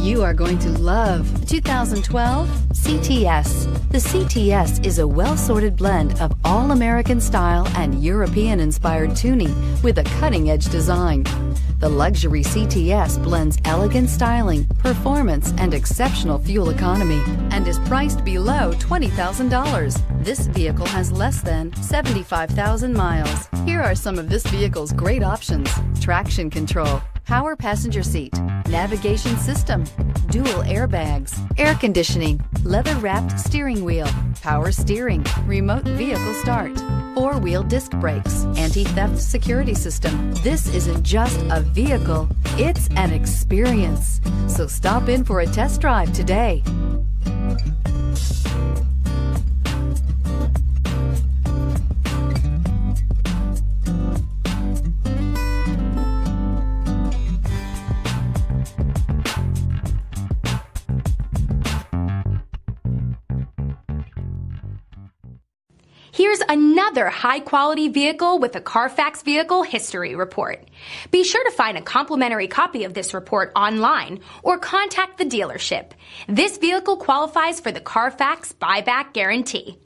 You are going to love the 2012 CTS. The CTS is a well-sorted blend of all-American style and European-inspired tuning with a cutting-edge design. The luxury CTS blends elegant styling, performance, and exceptional fuel economy and is priced below $20,000. This vehicle has less than 75,000 miles. Here are some of this vehicle's great options: traction control, power passenger seat, navigation system, dual airbags, air conditioning, leather-wrapped steering wheel, power steering, remote vehicle start, four-wheel disc brakes, anti-theft security system. This isn't just a vehicle, it's an experience. So stop in for a test drive today. Here's another high-quality vehicle with a Carfax Vehicle History Report. Be sure to find a complimentary copy of this report online or contact the dealership. This vehicle qualifies for the Carfax Buyback Guarantee.